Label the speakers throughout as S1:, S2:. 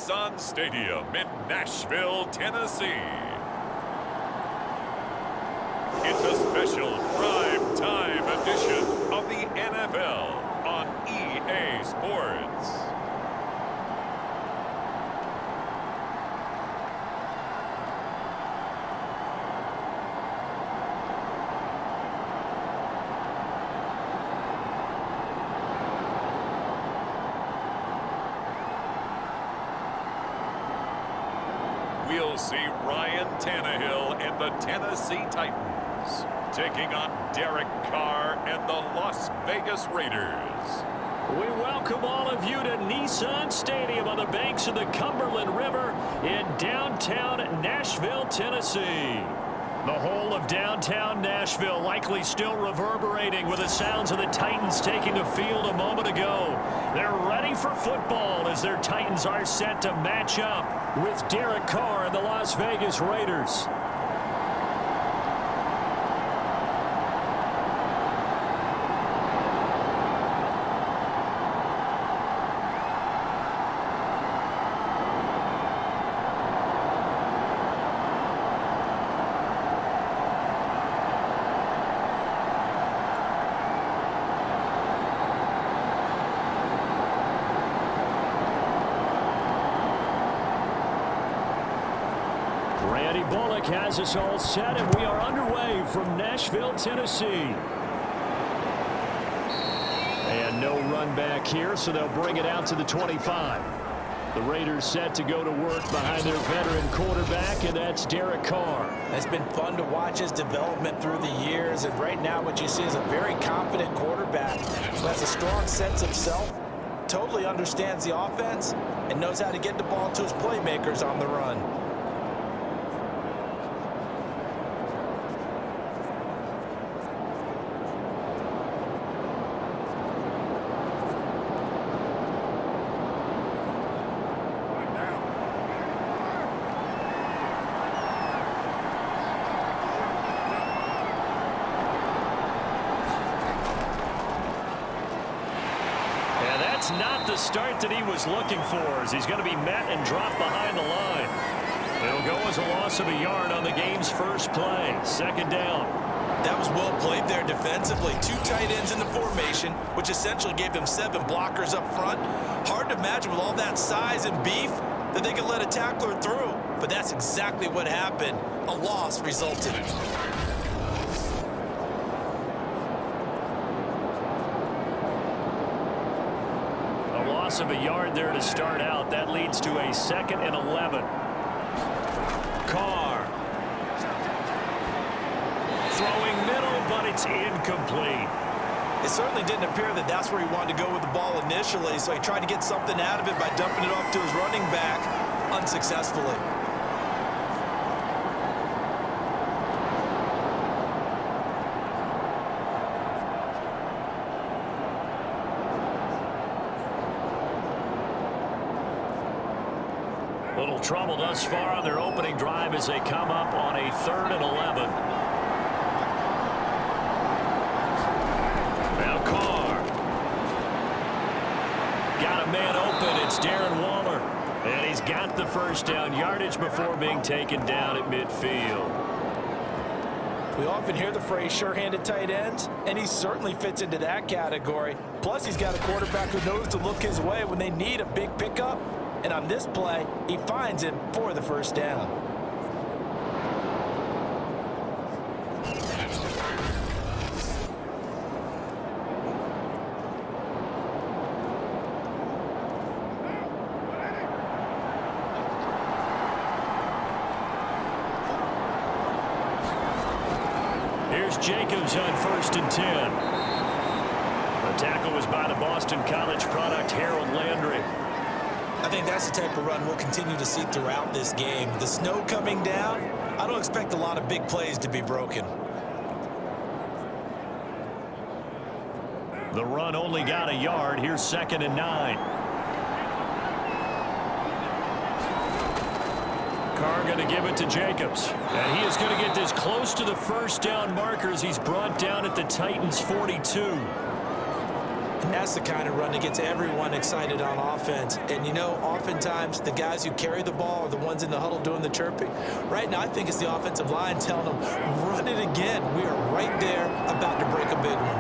S1: Nissan Stadium in Nashville, Tennessee. It's a special prime time edition of the NFL on EA Sports. We'll see Ryan Tannehill and the Tennessee Titans taking on Derek Carr and the Las Vegas Raiders.
S2: We welcome all of you to Nissan Stadium on the banks of the Cumberland River in downtown Nashville, Tennessee. The whole of downtown Nashville likely still reverberating with the sounds of the Titans taking the field a moment ago. They're ready for football as their Titans are set to match up with Derek Carr and the Las Vegas Raiders. Has us all set, and we are underway from Nashville, Tennessee. And no run back here, so they'll bring it out to the 25. The Raiders set to go to work behind their veteran quarterback, and that's Derek Carr.
S3: It's been fun to watch his development through the years, and right now what you see is a very confident quarterback who has a strong sense of self, totally understands the offense, and knows how to get the ball to his playmakers on the run.
S2: Not the start that he was looking for, as he's going to be met and dropped behind the line. It'll go as a loss of a yard on the game's first play. Second down.
S3: That was well played there defensively. Two tight ends in the formation, which essentially gave them 7 blockers up front. Hard to imagine with all that size and beef that they could let a tackler through. But that's exactly what happened. A loss resulted.
S2: Of a yard there to start out. That leads to a 2nd and 11. Carr throwing middle, but it's incomplete.
S3: It certainly didn't appear that that's where he wanted to go with the ball initially, so he tried to get something out of it by dumping it off to his running back unsuccessfully.
S2: Little trouble thus far on their opening drive as they come up on a 3rd and 11. Now Carr. Got a man open. It's Darren Waller. And he's got the first down yardage before being taken down at midfield.
S3: We often hear the phrase sure-handed tight ends, and he certainly fits into that category. Plus, he's got a quarterback who knows to look his way when they need a big pickup. And on this play, he finds it for the first down.
S2: Here's Jacobs on 1st and 10. The tackle was by the Boston College product, Harold Landry.
S3: I think that's the type of run we'll continue to see throughout this game. The snow coming down, I don't expect a lot of big plays to be broken.
S2: The run only got a yard. Here's 2nd and 9. Carr going to give it to Jacobs. And he is going to get this close to the first down markers. He's brought down at the Titans' 42.
S3: And that's the kind of run that gets everyone excited on offense. And, you know, oftentimes the guys who carry the ball are the ones in the huddle doing the chirping. Right now, I think it's the offensive line telling them, run it again. We are right there about to break a big one.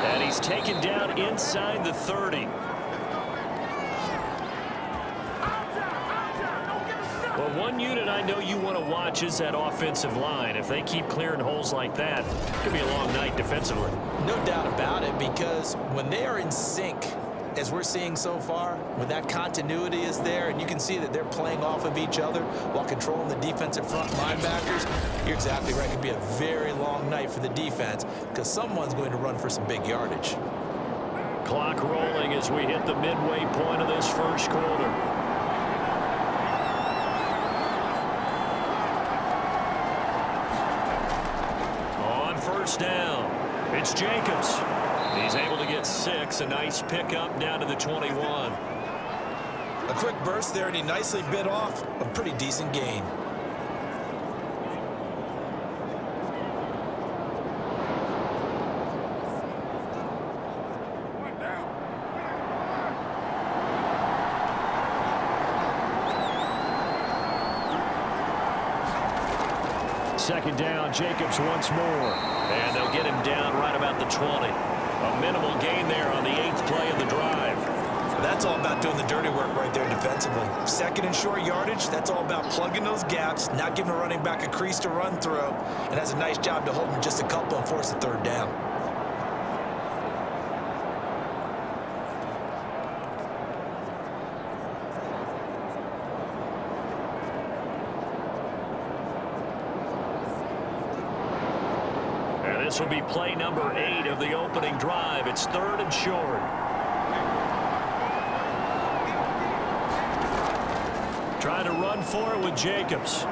S2: And he's taken down inside the 30. Well, one unit I know you want to watch is that offensive line. If they keep clearing holes like that, it could be a long night defensively.
S3: No doubt about it, because when they are in sync, as we're seeing so far, when that continuity is there and you can see that they're playing off of each other while controlling the defensive front linebackers, you're exactly right. It could be a very long night for the defense because someone's going to run for some big yardage.
S2: Clock rolling as we hit the midway point of this first quarter. First down. It's Jacobs. He's able to get 6. A nice pickup down to the 21.
S3: A quick burst there, and he nicely bit off a pretty decent gain.
S2: Second down, Jacobs once more. And they'll get him down right about the 20. A minimal gain there on the 8th play of the drive.
S3: That's all about doing the dirty work right there defensively. Second and short yardage, that's all about plugging those gaps, not giving a running back a crease to run through, and that's a nice job to hold him just a couple and force the third down.
S2: This will be play number 8 of the opening drive. It's 3rd and short. Trying to run for it with Jacobs.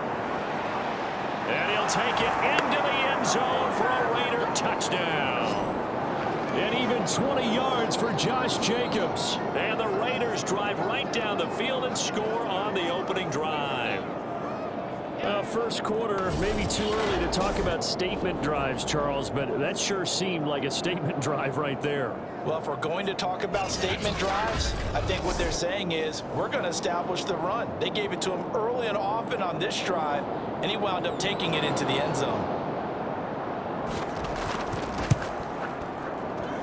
S2: And he'll take it into the end zone for a Raider touchdown. And even 20 yards for Josh Jacobs. And the Raiders drive right down the field and score on the opening drive. First quarter, maybe too early to talk about statement drives, Charles, but that sure seemed like a statement drive right there.
S3: Well, if we're going to talk about statement drives, I think what they're saying is we're going to establish the run. They gave it to him early and often on this drive, and he wound up taking it into the end zone.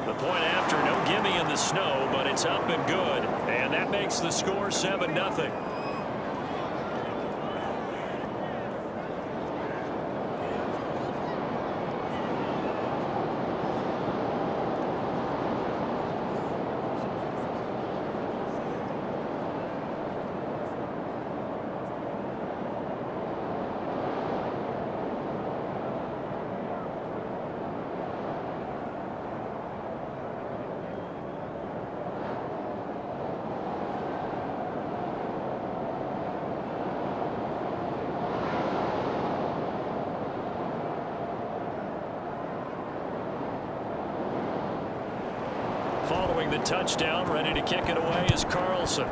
S2: The point after, no gimme in the snow, but it's up and good, and that makes the score 7-0. Following the touchdown, ready to kick it away is Carlson.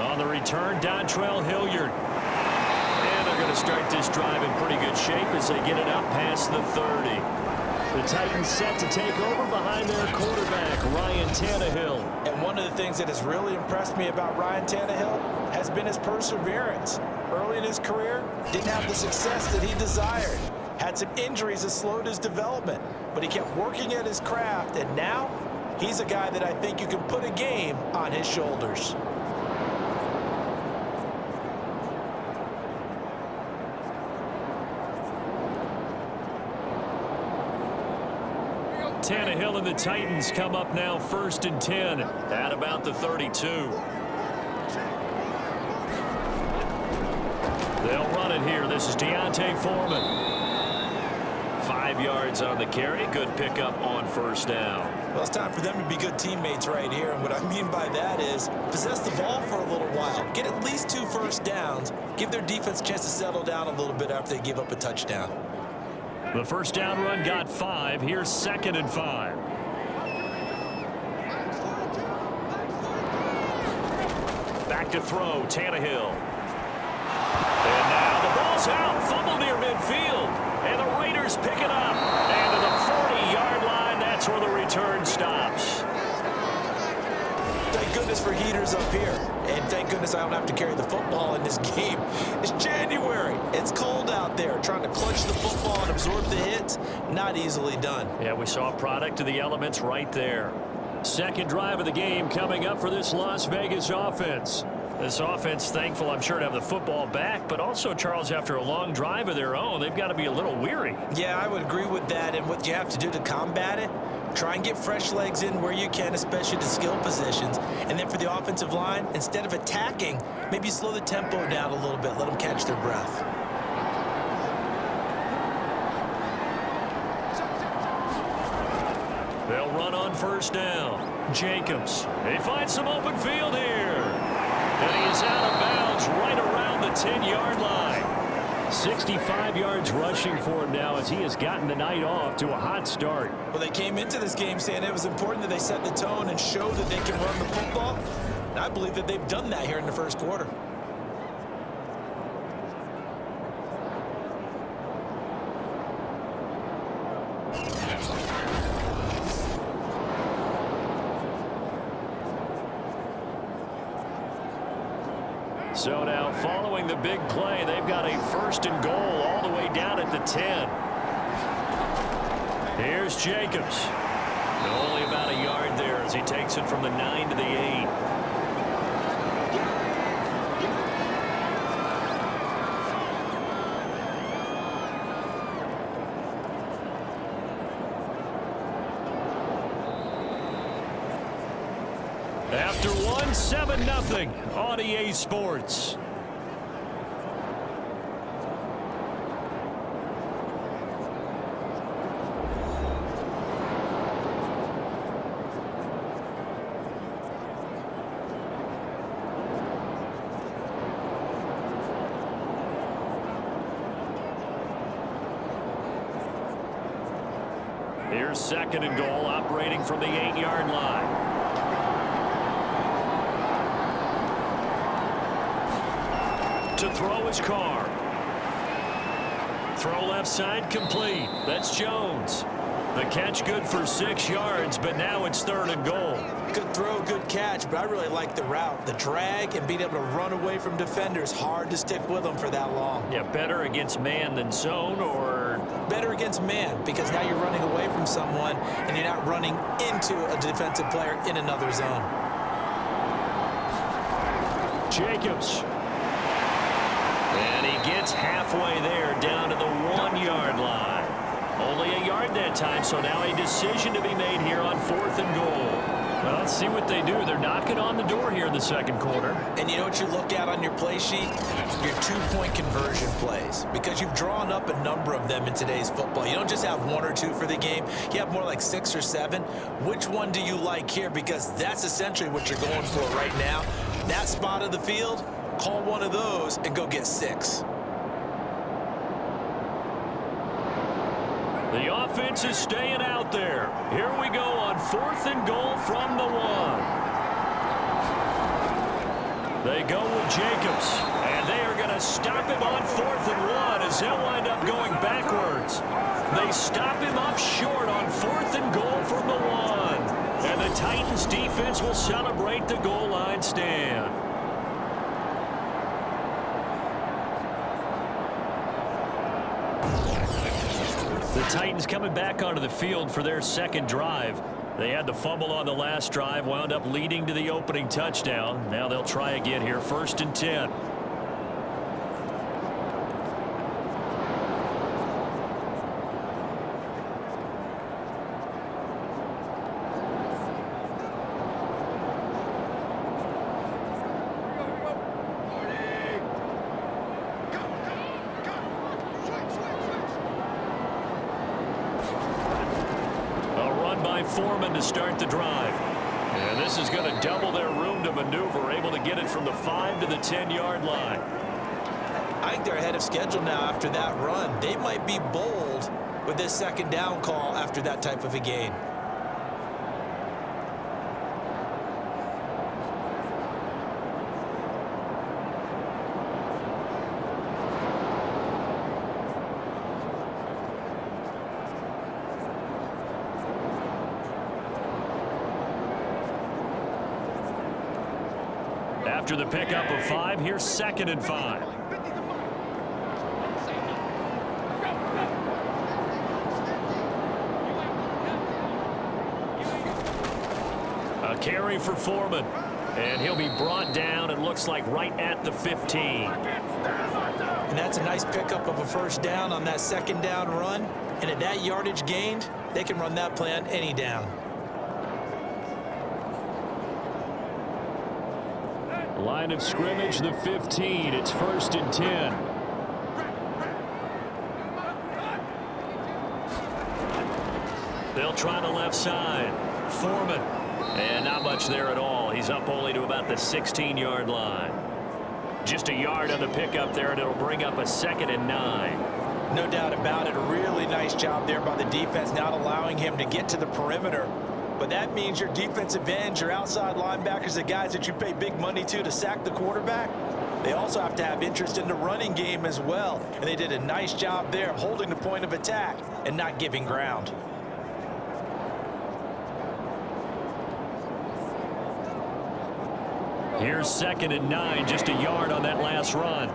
S2: On the return, Dontrell Hilliard. And they're going to start this drive in pretty good shape as they get it up past the 30. The Titans set to take over behind their quarterback, Ryan Tannehill.
S3: And one of the things that has really impressed me about Ryan Tannehill has been his perseverance. Early in his career, didn't have the success that he desired. Had some injuries that slowed his development, but he kept working at his craft, and now he's a guy that I think you can put a game on his shoulders.
S2: Tannehill and the Titans come up now 1st and 10 at about the 32. They'll run it here. This is Deontay Foreman. 5 yards on the carry. Good pickup on first down.
S3: Well, it's time for them to be good teammates right here. And what I mean by that is possess the ball for a little while. Get at least 2 first downs. Give their defense a chance to settle down a little bit after they give up a touchdown.
S2: The first down run got 5. Here's 2nd and 5. Back to throw, Tannehill. And now the ball's out. Fumble near midfield. And the Raiders pick it up. And to the 40-yard line, that's where the return stops.
S3: Thank goodness for heaters up here. And thank goodness I don't have to carry the football in this game. It's January. It's cold out there. Trying to clutch the football and absorb the hits, not easily done.
S2: Yeah, we saw a product of the elements right there. Second drive of the game coming up for this Las Vegas offense. This offense, thankful, I'm sure, to have the football back, but also, Charles, after a long drive of their own, they've got to be a little weary.
S3: Yeah, I would agree with that, and what you have to do to combat it, try and get fresh legs in where you can, especially to skill positions. And then for the offensive line, instead of attacking, maybe slow the tempo down a little bit, let them catch their breath.
S2: They'll run on first down. Jacobs, he finds some open field here. And he is out of bounds right around the 10-yard line. 65 yards rushing for him now as he has gotten the night off to a hot start.
S3: Well, they came into this game saying it was important that they set the tone and show that they can run the football. And I believe that they've done that here in the first quarter.
S2: So now, following the big play, they've got a first and goal all the way down at the 10. Here's Jacobs. Only about a yard there as he takes it from the 9 to the 8. After one, 7-0 on EA Sports. Here's second and goal, operating from the 8-yard line. To throw his car. Throw left side complete. That's Jones. The catch good for 6 yards, but now it's third and goal.
S3: Good throw, good catch, but I really like the route. The drag and being able to run away from defenders. Hard to stick with them for that long.
S2: Yeah, better against man than zone, or?
S3: Better against man, because now you're running away from someone and you're not running into a defensive player in another zone.
S2: Jacobs. And he gets halfway there, down to the 1-yard line. Only a yard that time, so now a decision to be made here on fourth and goal. Well, let's see what they do. They're knocking on the door here in the second quarter.
S3: And you know what you look at on your play sheet? Your two-point conversion plays. Because you've drawn up a number of them in today's football. You don't just have 1 or 2 for the game. You have more like 6 or 7. Which one do you like here? Because that's essentially what you're going for right now. That spot of the field, call one of those and go get 6.
S2: The offense is staying out there. Here we go on fourth and goal from the 1. They go with Jacobs, and they are going to stop him on 4th and 1 as they'll wind up going backwards. They stop him up short on 4th and goal from the 1. And the Titans defense will celebrate the goal line stand. The Titans coming back onto the field for their second drive. They had the fumble on the last drive, wound up leading to the opening touchdown. Now they'll try again here, 1st and 10. Foreman to start the drive. And this is going to double their room to maneuver, able to get it from the 5 to the 10-yard line.
S3: I think they're ahead of schedule now after that run. They might be bold with this second down call after that type of a gain.
S2: After the pickup of 5, here's 2nd and 5. A carry for Foreman. And he'll be brought down, it looks like, right at the 15.
S3: And that's a nice pickup of a first down on that 2nd down run. And at that yardage gained, they can run that play on any down.
S2: Line of scrimmage, the 15. It's 1st and 10. They'll try the left side. Foreman. And not much there at all. He's up only to about the 16-yard line. Just a yard on the pickup there, and it'll bring up a 2nd and 9.
S3: No doubt about it. A really nice job there by the defense, not allowing him to get to the perimeter. But that means your defensive ends, your outside linebackers, the guys that you pay big money to sack the quarterback, they also have to have interest in the running game as well. And they did a nice job there of holding the point of attack and not giving ground.
S2: Here's 2nd and 9, just a yard on that last run.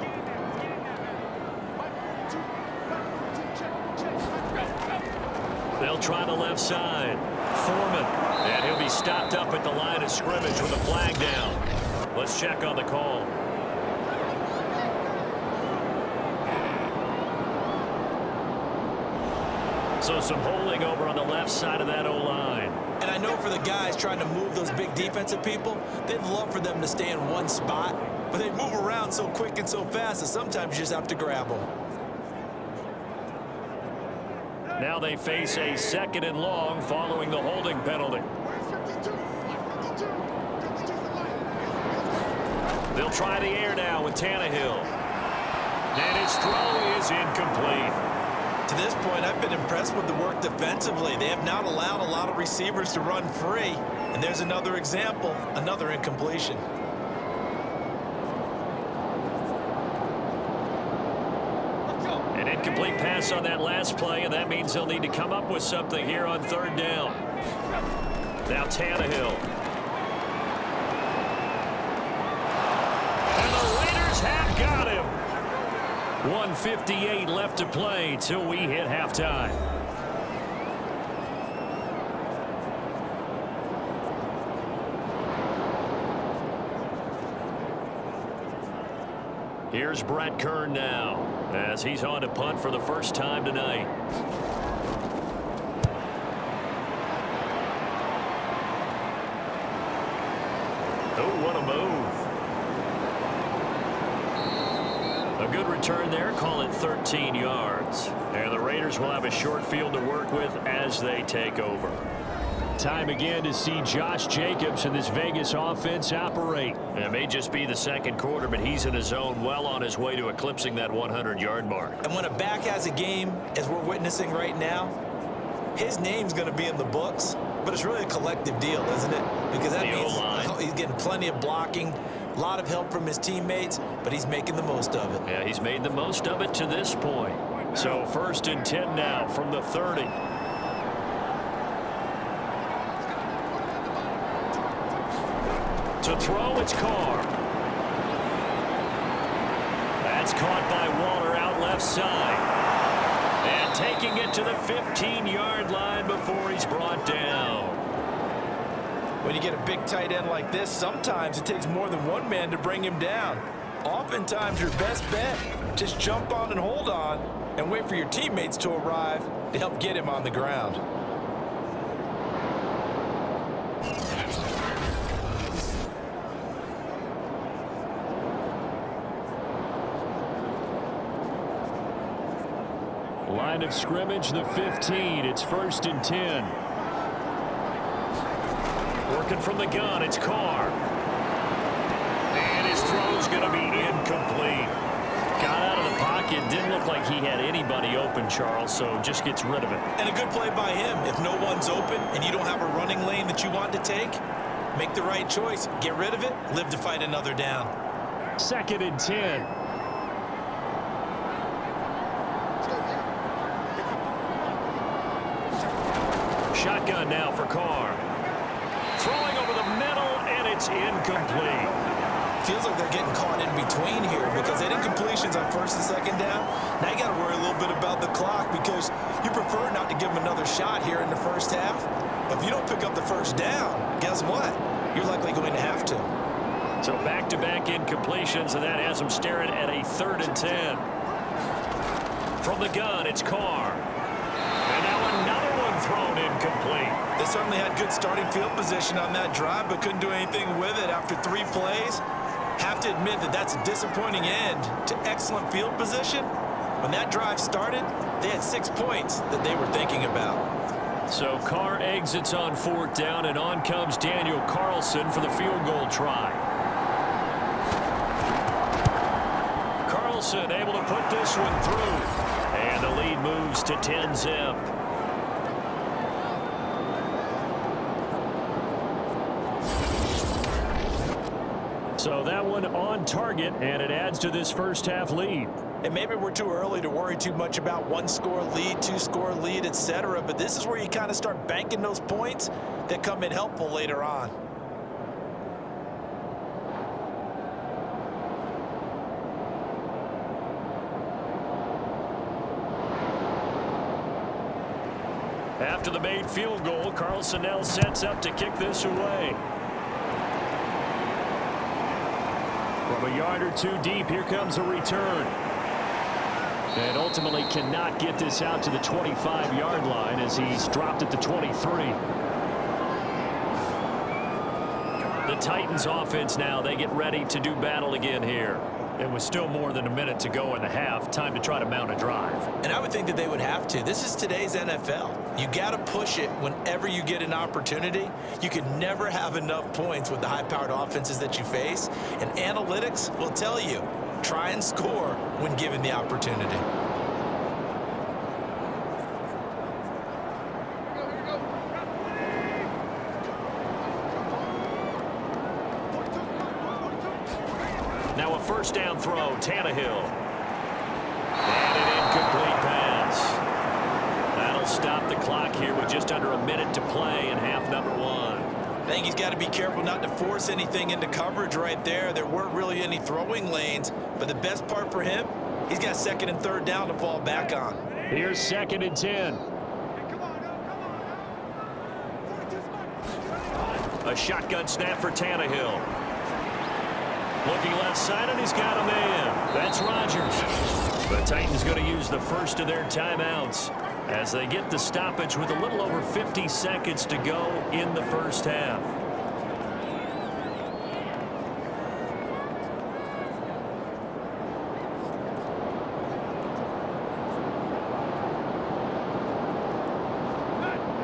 S2: They'll try the left side. Foreman. And he'll be stopped up at the line of scrimmage with a flag down. Let's check on the call. So some holding over on the left side of that O-line.
S3: And I know for the guys trying to move those big defensive people, they'd love for them to stay in one spot, but they move around so quick and so fast that sometimes you just have to grab them.
S2: Now they face a 2nd and long following the holding penalty. They'll try the air now with Tannehill. And his throw is incomplete.
S3: To this point, I've been impressed with the work defensively. They have not allowed a lot of receivers to run free. And there's another example, another incompletion.
S2: An incomplete pass on that last play, and that means they'll need to come up with something here on 3rd down. Now Tannehill. And the Raiders have got him. 1:58 left to play till we hit halftime. Here's Brett Kern now as he's on to punt for the first time tonight. Oh, what a move. A good return there, call it 13 yards. And the Raiders will have a short field to work with as they take over. Time again to see Josh Jacobs and this Vegas offense operate. It may just be the 2nd quarter, but he's in his zone, well on his way to eclipsing that 100-yard mark.
S3: And when a back has a game, as we're witnessing right now, his name's going to be in the books, but it's really a collective deal, isn't it? Because that means he's getting plenty of blocking, a lot of help from his teammates, but he's making the most of it.
S2: Yeah, he's made the most of it to this point. So 1st and 10 now from the 30. To throw, it's Carr. That's caught by Waller out left side. And taking it to the 15-yard line before he's brought down.
S3: When you get a big tight end like this, sometimes it takes more than one man to bring him down. Oftentimes, your best bet, just jump on and hold on and wait for your teammates to arrive to help get him on the ground.
S2: Line of scrimmage, the 15. It's 1st and 10. Working from the gun, it's Carr. And his throw's going to be incomplete. Got out of the pocket, didn't look like he had anybody open, Charles, so just gets rid of it.
S3: And a good play by him. If no one's open and you don't have a running lane that you want to take, make the right choice. Get rid of it, live to fight another down.
S2: 2nd and 10. Shotgun now for Carr. Throwing over the middle, and it's incomplete.
S3: feels like they're getting caught in between here because they didn't completions on first and second down. Now you got to worry a little bit about the clock because you prefer not to give them another shot here in the first half. But if you don't pick up the first down, guess what? You're likely going to have to.
S2: So back-to-back incompletions, and that has them staring at a 3rd and 10. From the gun, it's Carr. And now another one thrown incomplete.
S3: They certainly had good starting field position on that drive, but couldn't do anything with it after 3 plays. Have to admit that that's a disappointing end to excellent field position. When that drive started, they had 6 points that they were thinking about.
S2: So Carr exits on 4th down, and on comes Daniel Carlson for the field goal try. Carlson able to put this one through. And the lead moves to 10-zip. So that one on target, and it adds to this first half lead.
S3: And maybe we're too early to worry too much about 1-score lead, 2-score lead, etc. But this is where you kind of start banking those points that come in helpful later on.
S2: After the made field goal, Carlson now sets up to kick this away. From a yard or 2 deep, here comes a return. And ultimately cannot get this out to the 25-yard line as he's dropped at the 23. The Titans offense now, they get ready to do battle again here. It was still more than a minute to go in the half. Time to try to mount a drive.
S3: And I would think that they would have to. This is today's NFL. You got to push it whenever you get an opportunity. You can never have enough points with the high-powered offenses that you face. And analytics will tell you, try and score when given the opportunity.
S2: Now a first down throw, Tannehill. And an incomplete pass. That'll stop the clock here with just under a minute to play in half number 1.
S3: I think he's got to be careful not to force anything into coverage right there. There weren't really any throwing lanes, but the best part for him, he's got 2nd and 3rd down to fall back on.
S2: Here's 2nd and 10. A shotgun snap for Tannehill. Looking left side, and he's got a man. That's Rodgers. The Titans going to use the first of their timeouts as they get the stoppage with a little over 50 seconds to go in the first half.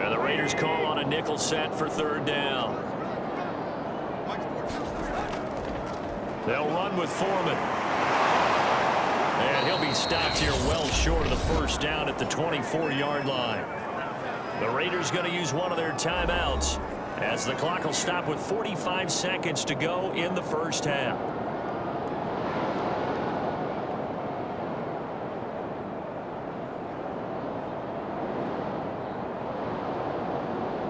S2: And the Raiders call on a nickel set for 3rd down. They'll run with Foreman. And he'll be stopped here well short of the first down at the 24-yard line. The Raiders going to use one of their timeouts as the clock will stop with 45 seconds to go in the first half.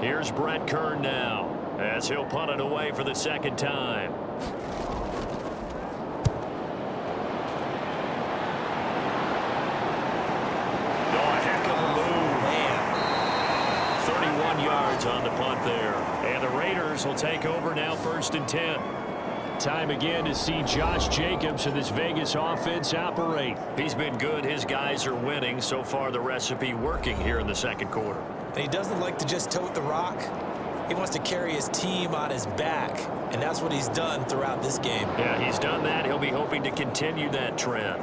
S2: Here's Brett Kern now as he'll punt it away for the 2nd time. On the punt there. And the Raiders will take over now 1st and 10. Time again to see Josh Jacobs and this Vegas offense operate. He's been good. His guys are winning. So far, the recipe working here in the 2nd quarter.
S3: And he doesn't like to just tote the rock. He wants to carry his team on his back. And that's what he's done throughout this game.
S2: Yeah, he's done that. He'll be hoping to continue that trend.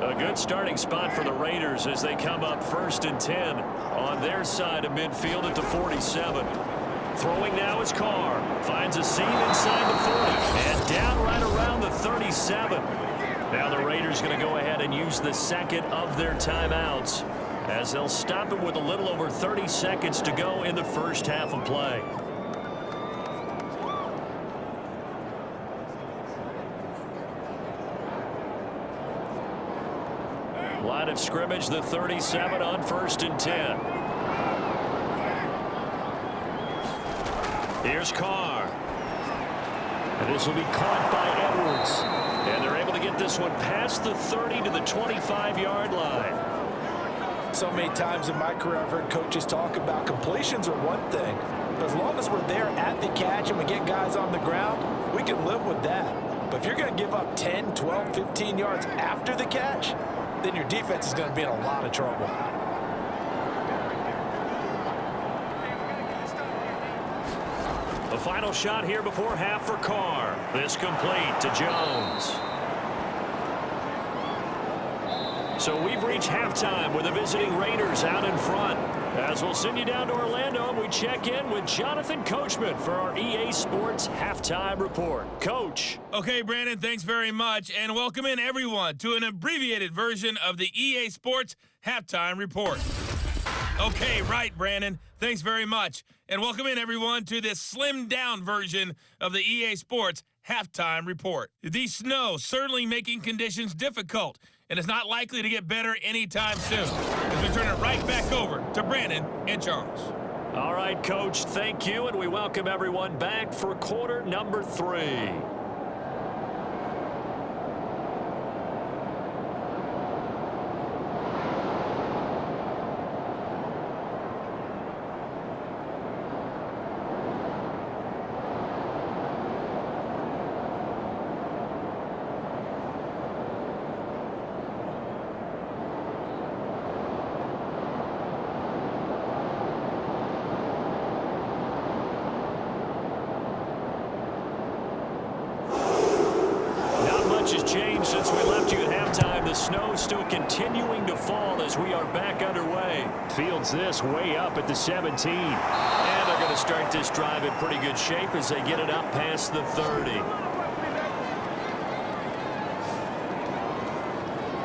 S2: A good starting spot for the Raiders as they come up 1st and 10 on their side of midfield at the 47. Throwing now is Carr. Finds a seam inside the 40 and down right around the 37. Now the Raiders going to go ahead and use the 2nd of their timeouts as they'll stop him with a little over 30 seconds to go in the first half of play. Line of scrimmage, the 37 on 1st and 10. Here's Carr. And this will be caught by Edwards. And they're able to get this one past the 30 to the 25-yard line.
S3: So many times in my career I've heard coaches talk about completions are one thing. But as long as we're there at the catch and we get guys on the ground, we can live with that. But if you're going to give up 10, 12, 15 yards after the catch, then your defense is going to be in a lot of trouble.
S2: The final shot here before half for Carr. This complete to Jones. So we've reached halftime with the visiting Raiders out in front. As we'll send you down to Orlando, and we check in with Jonathan Coachman for our EA Sports Halftime Report. Coach.
S4: Okay, Brandon, thanks very much. And welcome in, everyone, to an abbreviated version of the EA Sports Halftime Report. Okay, right, Brandon. Thanks very much. And welcome in, everyone, to this slimmed-down version of the EA Sports Halftime Report. The snow certainly making conditions difficult, and it's not likely to get better anytime soon. As we turn it right back over to Brandon and Charles.
S2: All right, Coach, thank you, and we welcome everyone back for quarter number 3. Has changed since we left you at halftime. The snow still continuing to fall as we are back underway. Fields this way up at the 17. And they're going to start this drive in pretty good shape as they get it up past the 30.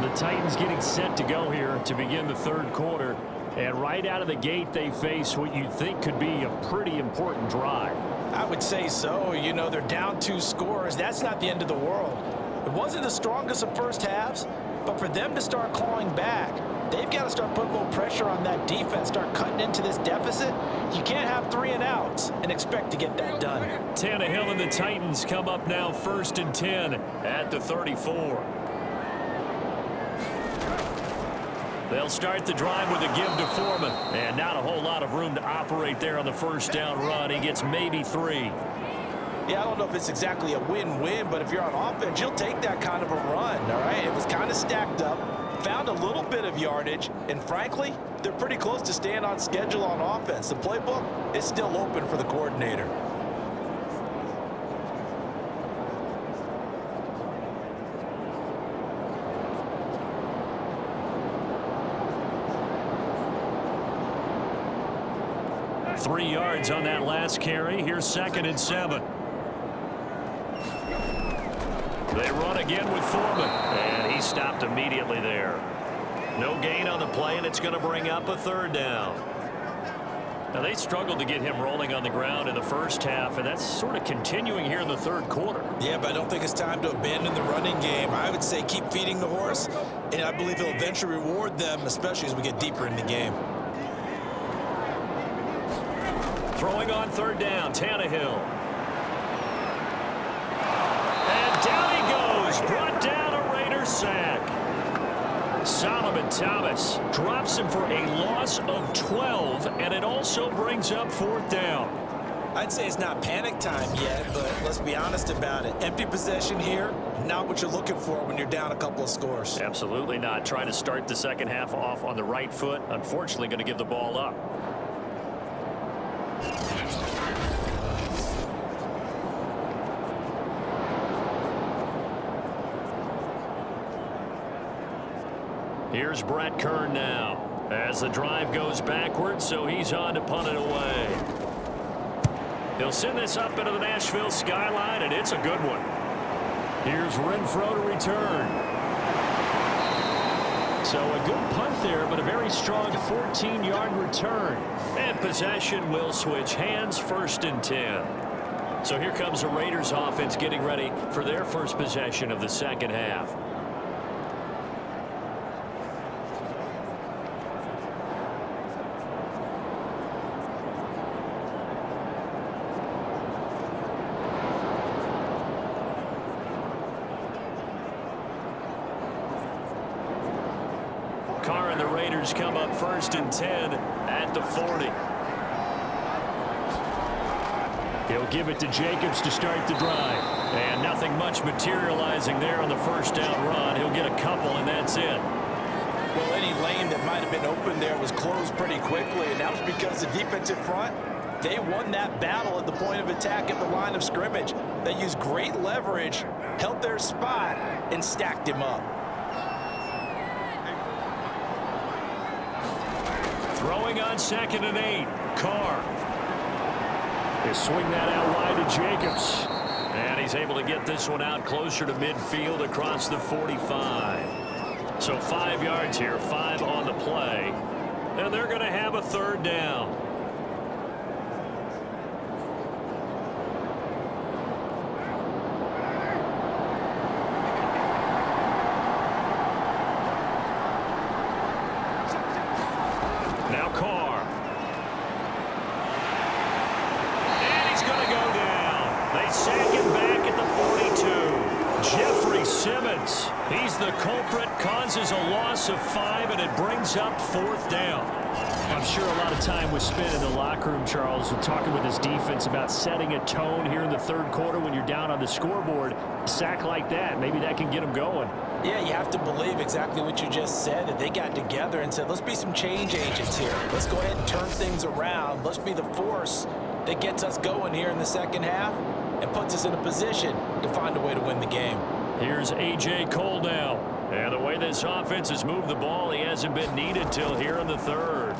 S2: The Titans getting set to go here to begin the third quarter. And right out of the gate, they face what you think could be a pretty important drive.
S3: I would say so. You know, they're down 2 scores. That's not the end of the world. It wasn't the strongest of first halves, but for them to start clawing back, they've got to start putting a little pressure on that defense, start cutting into this deficit. You can't have 3 and outs and expect to get that done.
S2: Tannehill and the Titans come up now 1st and 10 at the 34. They'll start the drive with a give to Foreman. And not a whole lot of room to operate there on the first down run. He gets maybe 3.
S3: Yeah, I don't know if it's exactly a win-win, but if you're on offense, you'll take that kind of a run, all right? It was kind of stacked up, found a little bit of yardage, and frankly, they're pretty close to staying on schedule on offense. The playbook is still open for the coordinator.
S2: Three yards on that last carry. Here's 2nd and 7. They run again with Foreman, and he stopped immediately there. No gain on the play, and it's going to bring up a 3rd down. Now, they struggled to get him rolling on the ground in the first half, and that's sort of continuing here in the third quarter.
S3: Yeah, but I don't think it's time to abandon the running game. I would say keep feeding the horse, and I believe he'll eventually reward them, especially as we get deeper in the game.
S2: Throwing on 3rd down, Tannehill. Down he goes, brought down a Raider sack. Solomon Thomas drops him for a loss of 12, and it also brings up 4th down.
S3: I'd say it's not panic time yet, but let's be honest about it. Empty possession here, not what you're looking for when you're down a couple of scores.
S2: Absolutely not. Trying to start the second half off on the right foot. Unfortunately, going to give the ball up. Here's Brett Kern now as the drive goes backwards, so he's on to punt it away. He'll send this up into the Nashville skyline, and it's a good one. Here's Renfro to return. So a good punt there, but a very strong 14-yard return. And possession will switch hands, 1st and 10. So here comes the Raiders offense getting ready for their first possession of the second half. Carr and the Raiders come up 1st and 10 at the 40. He'll give it to Jacobs to start the drive. And nothing much materializing there on the first down run. He'll get a couple, and that's it.
S3: Well, any lane that might have been open there was closed pretty quickly, and that was because the defensive front, they won that battle at the point of attack at the line of scrimmage. They used great leverage, held their spot, and stacked him up.
S2: Throwing on 2nd and 8. Carr. They swing that out wide to Jacobs. And he's able to get this one out closer to midfield across the 45. So 5 yards here, 5 on the play. And they're going to have a 3rd down. Now Carr. And he's going to go down. They sack him back at the 42. Jeffrey Simmons, he's the culprit, causes a loss of 5, and it brings up 4th down. I'm sure a lot of time was spent in the locker room, Charles, talking with his defense about setting a tone here in the 3rd quarter when you're down on the scoreboard. A sack like that, maybe that can get them going.
S3: Yeah, you have to believe exactly what you just said, that they got together and said, let's be some change agents here. Let's go ahead and turn things around. Let's be the force that gets us going here in the 2nd half and puts us in a position to find a way to win the game.
S2: Here's A.J. Cole now. And the way this offense has moved the ball, he hasn't been needed till here in the 3rd.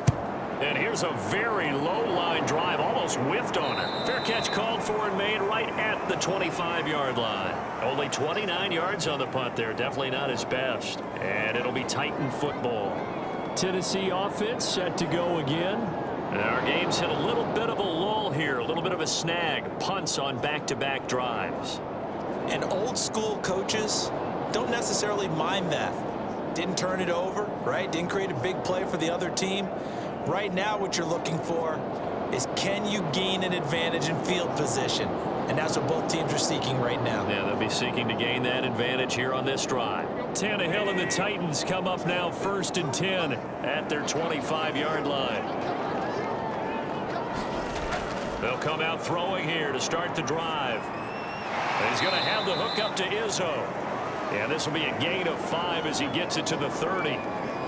S2: And here's a very low-line drive, almost whiffed on it. Fair catch called for and made right at the 25-yard line. Only 29 yards on the punt there. Definitely not his best. And it'll be Titan football. Tennessee offense set to go again. And our game's hit a little bit of a lull here, a little bit of a snag. Punts on back-to-back drives.
S3: And old-school coaches don't necessarily mind that. Didn't turn it over, right? Didn't create a big play for the other team. Right now, what you're looking for is, can you gain an advantage in field position? And that's what both teams are seeking right now.
S2: Yeah, they'll be seeking to gain that advantage here on this drive. Tannehill and the Titans come up now 1st and 10 at their 25-yard line. They'll come out throwing here to start the drive. And he's going to have the hook up to Izzo. And this will be a gain of 5 as he gets it to the 30.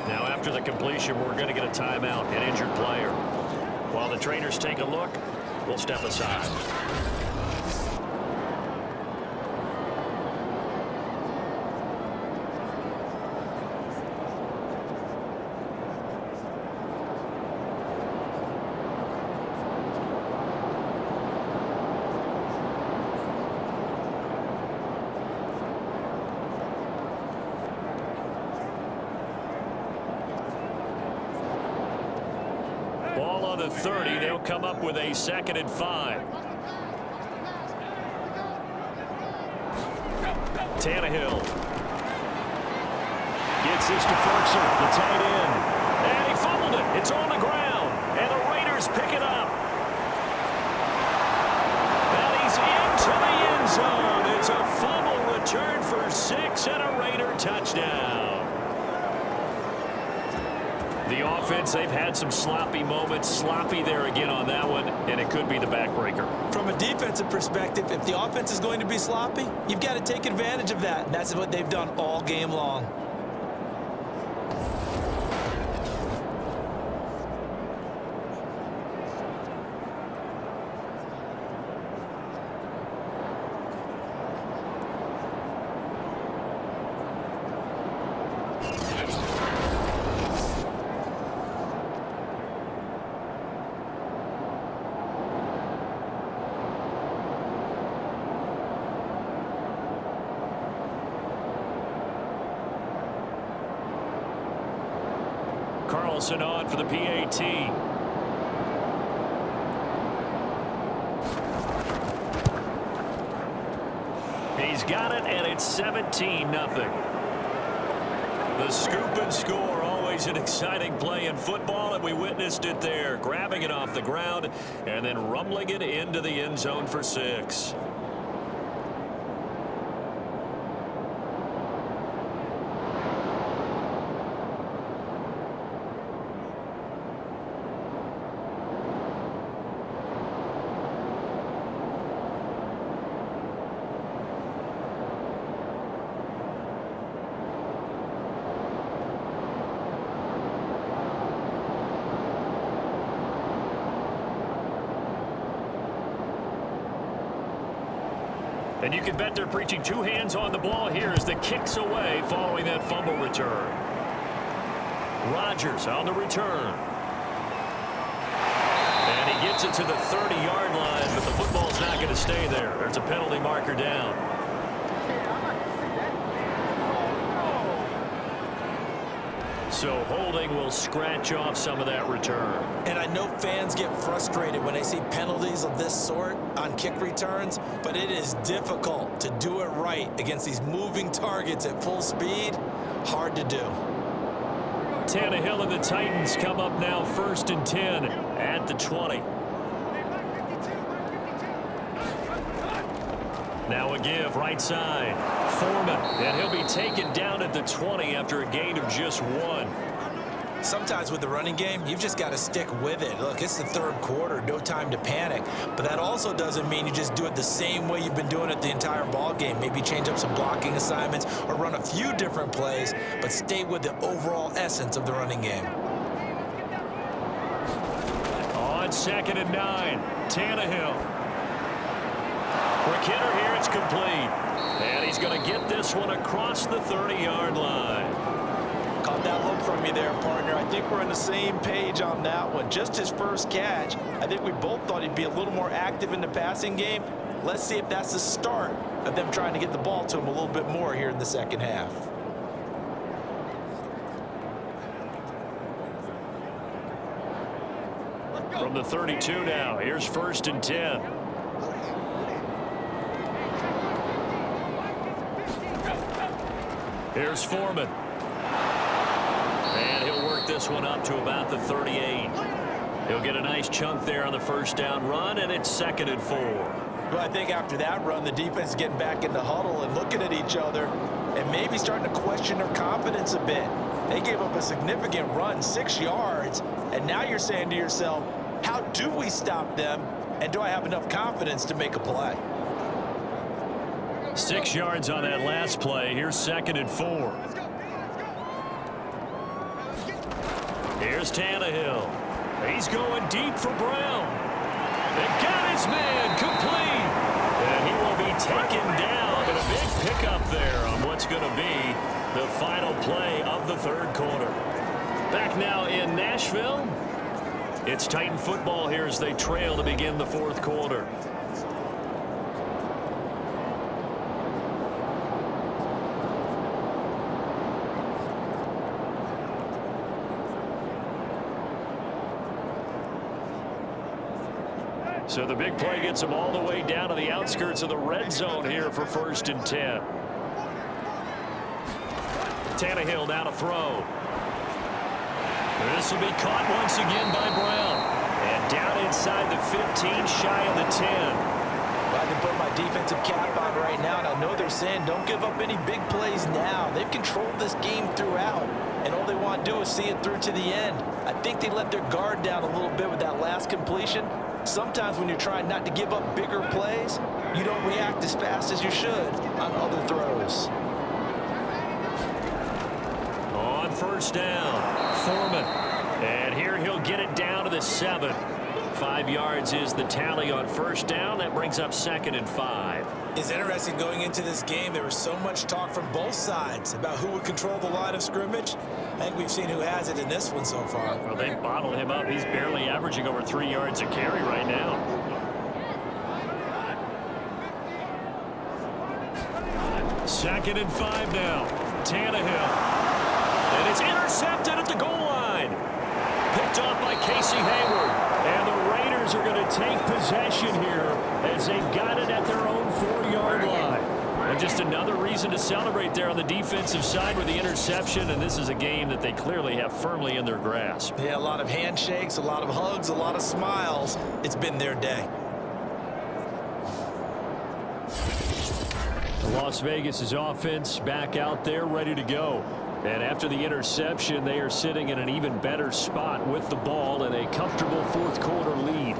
S2: Now, after the completion, we're going to get a timeout, an injured player. While the trainers take a look, we'll step aside. Ball on the 30. They'll come up with a 2nd and 5. Tannehill gets this to Ferguson, the tight end. And he fumbled it. It's on the ground. And the Raiders pick it up. And he's into the end zone. It's a fumble return for 6 and a Raider touchdown. The offense, they've had some sloppy moments. Sloppy there again on that one, and it could be the backbreaker.
S3: From a defensive perspective, if the offense is going to be sloppy, you've got to take advantage of that. And that's what they've done all game long.
S2: Carlson on for the PAT. He's got it, and it's 17-0. The scoop and score, always an exciting play in football, and we witnessed it there, grabbing it off the ground and then rumbling it into the end zone for 6. And you can bet they're preaching two hands on the ball here as the kick's away following that fumble return. Rodgers on the return. And he gets it to the 30-yard line, but the football's not going to stay there. There's a penalty marker down. So holding will scratch off some of that return.
S3: And I know fans get frustrated when they see penalties of this sort on kick returns, but it is difficult to do it right against these moving targets at full speed. Hard to do.
S2: Tannehill and the Titans come up now 1st and 10 at the 20. Now a give right side. Foreman, and he'll be taken down at the 20 after a gain of just 1.
S3: Sometimes with the running game, you've just got to stick with it. Look, it's the third quarter, no time to panic. But that also doesn't mean you just do it the same way you've been doing it the entire ball game. Maybe change up some blocking assignments or run a few different plays, but stay with the overall essence of the running game.
S2: On 2nd and 9, Tannehill. Quick hitter here, it's complete. And he's going to get this one across the 30-yard line.
S3: Caught that look from you there, partner. I think we're on the same page on that one. Just his first catch. I think we both thought he'd be a little more active in the passing game. Let's see if that's the start of them trying to get the ball to him a little bit more here in the second half.
S2: From the 32 now, here's 1st and 10. Here's Foreman. And he'll work this one up to about the 38. He'll get a nice chunk there on the first down run, and it's 2nd and 4.
S3: Well, I think after that run, the defense is getting back in the huddle and looking at each other and maybe starting to question their confidence a bit. They gave up a significant run, 6 yards, and now you're saying to yourself, how do we stop them, and do I have enough confidence to make a play?
S2: 6 yards on that last play. Here's 2nd and 4. Here's Tannehill. He's going deep for Brown. They got his man complete. And he will be taken down. And a big pickup there on what's going to be the final play of the third quarter. Back now in Nashville. It's Titan football here as they trail to begin the fourth quarter. So the big play gets them all the way down to the outskirts of the red zone here for 1st and 10. Tannehill now to throw. This will be caught once again by Brown. And down inside the 15, shy of the 10.
S3: Well, I can put my defensive cap on right now, and I know they're saying don't give up any big plays now. They've controlled this game throughout, and all they want to do is see it through to the end. I think they let their guard down a little bit with that last completion. Sometimes when you're trying not to give up bigger plays, you don't react as fast as you should on other throws.
S2: On first down, Foreman. And here he'll get it down to the 7. 5 yards is the tally on first down. That brings up 2nd and 5.
S3: It's interesting going into this game. There was so much talk from both sides about who would control the line of scrimmage. I think we've seen who has it in this one so far.
S2: Well, they bottled him up. He's barely averaging over 3 yards a carry right now. Second and 5 now. Tannehill. And it's intercepted at the goal line. Picked off by Casey Hayward. And the Raiders are going to take possession here as they've got it at their own 4-yard line. And just another reason to celebrate there on the defensive side with the interception. And this is a game that they clearly have firmly in their grasp.
S3: Yeah, a lot of handshakes, a lot of hugs, a lot of smiles. It's been their day.
S2: Las Vegas' offense back out there ready to go. And after the interception, they are sitting in an even better spot with the ball in a comfortable fourth quarter lead.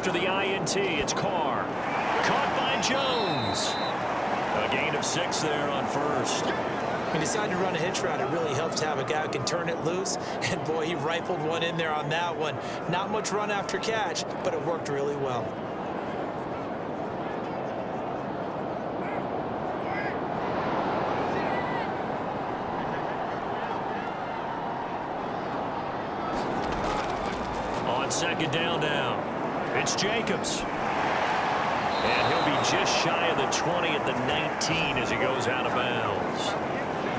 S2: after the INT. It's Carr. Caught by Jones. A gain of 6 there on first.
S3: He decided to run a hitch route. It really helps to have a guy who can turn it loose. And, boy, he rifled one in there on that one. Not much run after catch, but it worked really well.
S2: On second down now, it's Jacobs. And he'll be just shy of the 20 at the 19 as he goes out of bounds.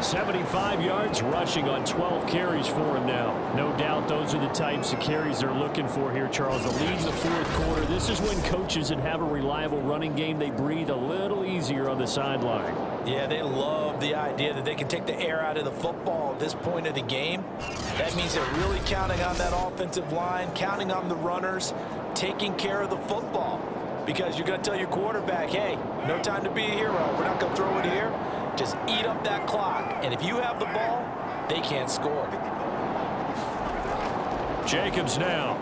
S2: 75 yards rushing on 12 carries for him now. No doubt those are the types of carries they're looking for here, Charles. The lead in the fourth quarter. This is when coaches that have a reliable running game, they breathe a little easier on the sideline.
S3: Yeah, they love the idea that they can take the air out of the football at this point of the game. That means they're really counting on that offensive line, counting on the runners, taking care of the football. Because you're going to tell your quarterback, hey, no time to be a hero. We're not going to throw it here. Just eat up that clock. And if you have the ball, they can't score.
S2: Jacobs now.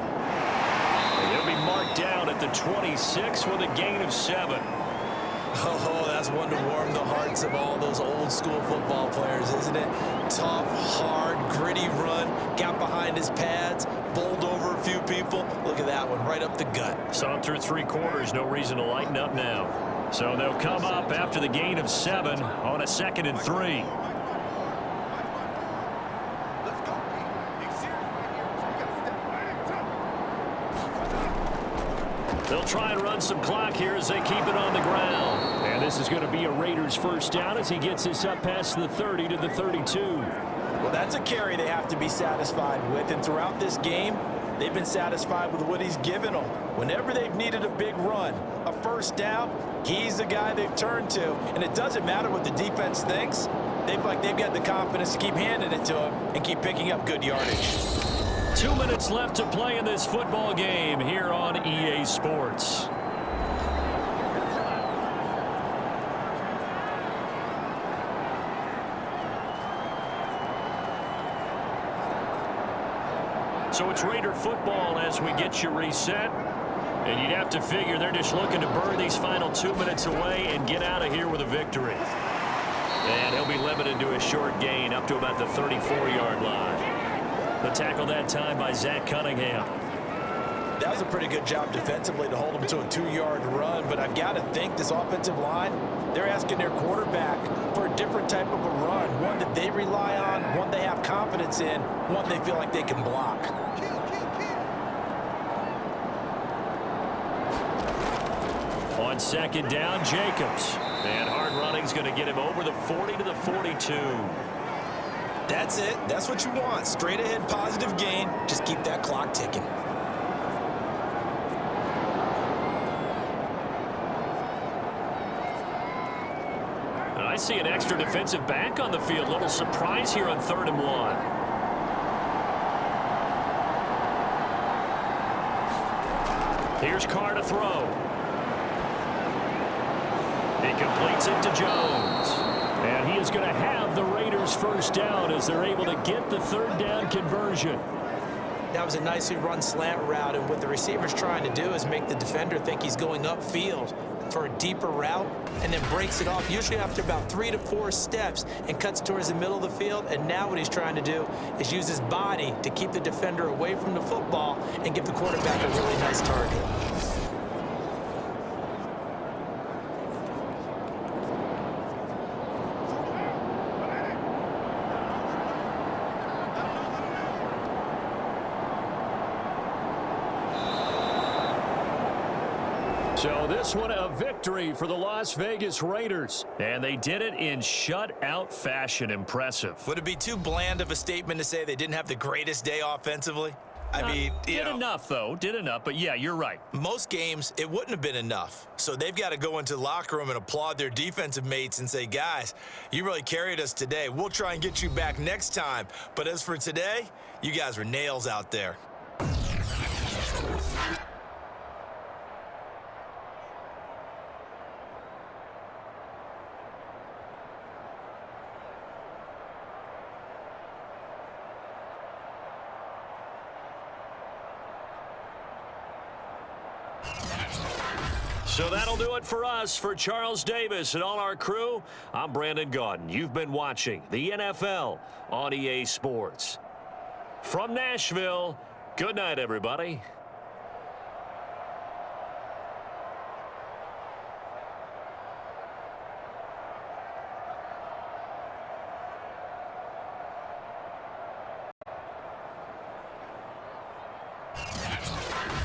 S2: And he'll be marked down at the 26 with a gain of 7.
S3: Oh, that's one to warm the hearts of all those old school football players, isn't it? Tough, hard, gritty run. Got behind his pads, bowled over a few people. Look at that one, right up the gut.
S2: Saw him through 3 quarters. No reason to lighten up now. So they'll come up after the gain of 7 on a 2nd and 3. They'll try and run some clock here as they keep it on the ground. And this is going to be a Raiders first down as he gets this up past the 30 to the 32.
S3: Well, that's a carry they have to be satisfied with. And throughout this game, they've been satisfied with what he's given them. Whenever they've needed a big run, a first down, he's the guy they've turned to. And it doesn't matter what the defense thinks. They've got the confidence to keep handing it to him and keep picking up good yardage.
S2: 2 minutes left to play in this football game here on EA Sports. So it's Raider football as we get you reset. And you'd have to figure they're just looking to burn these final 2 minutes away and get out of here with a victory. And he'll be limited to a short gain up to about the 34-yard line. The tackle that time by Zach Cunningham.
S3: That was a pretty good job defensively to hold him to a 2-yard run, but I've got to think this offensive line, they're asking their quarterback for a different type of a run, one that they rely on, one they have confidence in, one they feel like they can block.
S2: On second down, Jacobs. And hard running's going to get him over the 40 to the 42.
S3: That's it. That's what you want. Straight ahead positive gain. Just keep that clock ticking.
S2: And I see an extra defensive back on the field. Little surprise here on 3rd and 1. Here's Carr to throw. He completes it to Jones. And he is going to have the Raiders first down as they're able to get the 3rd down conversion.
S3: That was a nicely run slant route, and what the receiver's trying to do is make the defender think he's going upfield for a deeper route and then breaks it off, usually after about 3 to 4 steps, and cuts towards the middle of the field. And now what he's trying to do is use his body to keep the defender away from the football and give the quarterback a really nice target.
S2: So this one a victory for the Las Vegas Raiders. And they did it in shutout fashion. Impressive.
S3: Would it be too bland of a statement to say they didn't have the greatest day offensively? I mean,
S2: did enough, though. Did enough. But, yeah, you're right.
S3: Most games, it wouldn't have been enough. So they've got to go into the locker room and applaud their defensive mates and say, guys, you really carried us today. We'll try and get you back next time. But as for today, you guys were nails out there.
S2: So that'll do it for us. For Charles Davis and all our crew, I'm Brandon Gaudin. You've been watching the NFL on EA Sports. From Nashville, good night, everybody.